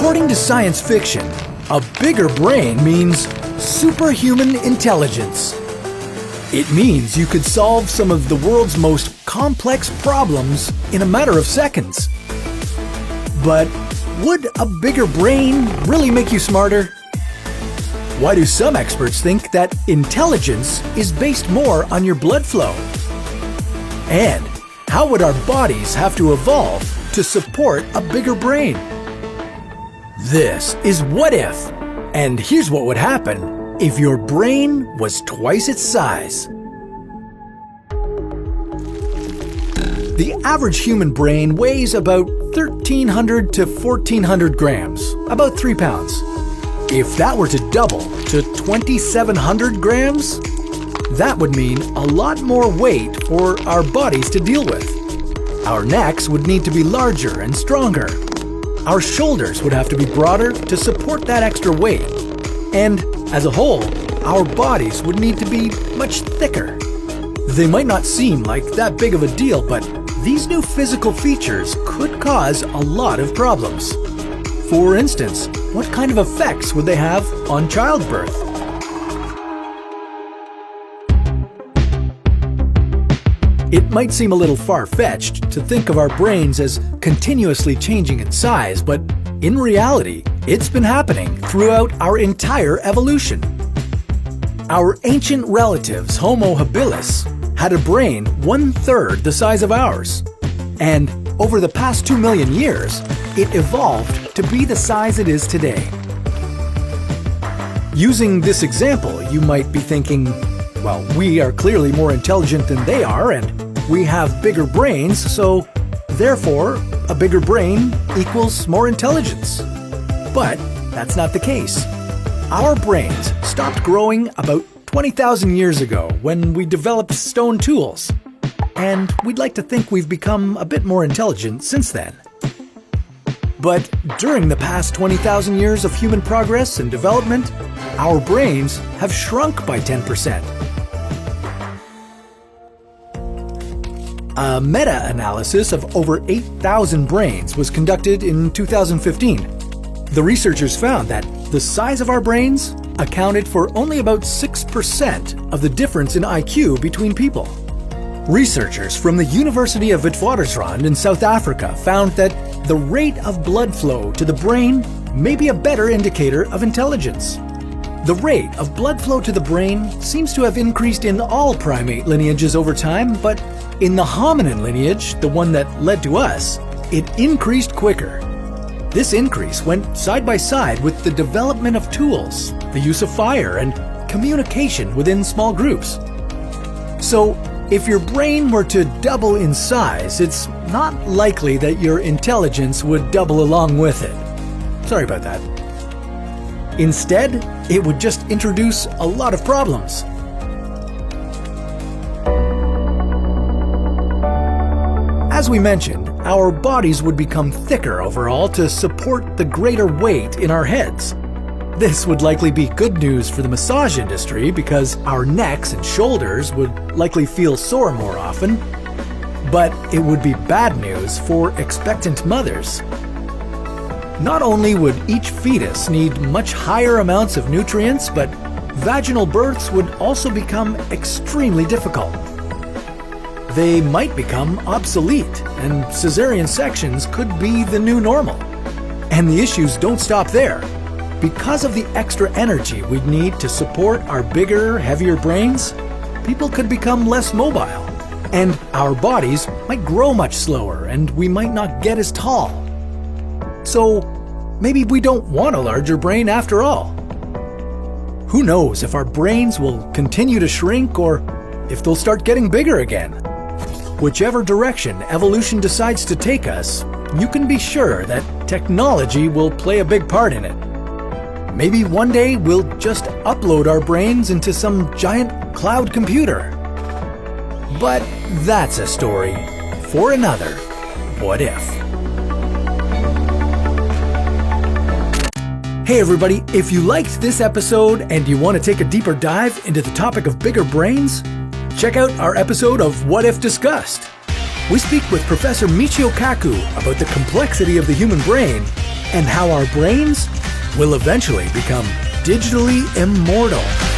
According to science fiction, a bigger brain means superhuman intelligence. It means you could solve some of the world's most complex problems in a matter of seconds. But would a bigger brain really make you smarter? Why do some experts think that intelligence is based more on your blood flow? And how would our bodies have to evolve to support a bigger brain? This is What If, and here's what would happen if your brain was twice its size. The average human brain weighs about 1,300 to 1,400 grams, about 3 pounds. If that were to double to 2,700 grams, that would mean a lot more weight for our bodies to deal with. Our necks would need to be larger and stronger. Our shoulders would have to be broader to support that extra weight. And as a whole, our bodies would need to be much thicker. They might not seem like that big of a deal, but these new physical features could cause a lot of problems. For instance, what kind of effects would they have on childbirth? It might seem a little far-fetched to think of our brains as continuously changing in size, but in reality, it's been happening throughout our entire evolution. Our ancient relatives, Homo habilis, had a brain 1/3 the size of ours. And over the past 2 million years, it evolved to be the size it is today. Using this example, you might be thinking, well, we are clearly more intelligent than they are, and we have bigger brains, so therefore, a bigger brain equals more intelligence. But that's not the case. Our brains stopped growing about 20,000 years ago when we developed stone tools. And we'd like to think we've become a bit more intelligent since then. But during the past 20,000 years of human progress and development, our brains have shrunk by 10%. A meta-analysis of over 8,000 brains was conducted in 2015. The researchers found that the size of our brains accounted for only about 6% of the difference in IQ between people. Researchers from the University of Witwatersrand in South Africa found that the rate of blood flow to the brain may be a better indicator of intelligence. The rate of blood flow to the brain seems to have increased in all primate lineages over time, but in the hominin lineage, the one that led to us, it increased quicker. This increase went side by side with the development of tools, the use of fire, and communication within small groups. So, if your brain were to double in size, it's not likely that your intelligence would double along with it. Sorry about that. Instead, it would just introduce a lot of problems. As we mentioned, our bodies would become thicker overall to support the greater weight in our heads. This would likely be good news for the massage industry because our necks and shoulders would likely feel sore more often. But it would be bad news for expectant mothers. Not only would each fetus need much higher amounts of nutrients, but vaginal births would also become extremely difficult. They might become obsolete, and cesarean sections could be the new normal. And the issues don't stop there. Because of the extra energy we'd need to support our bigger, heavier brains, people could become less mobile. And our bodies might grow much slower, and we might not get as tall. So maybe we don't want a larger brain after all. Who knows if our brains will continue to shrink or if they'll start getting bigger again. Whichever direction evolution decides to take us, you can be sure that technology will play a big part in it. Maybe one day we'll just upload our brains into some giant cloud computer. But that's a story for another What If. Hey everybody, if you liked this episode and you want to take a deeper dive into the topic of bigger brains, check out our episode of What If Discussed. We speak with Professor Michio Kaku about the complexity of the human brain and how our brains will eventually become digitally immortal.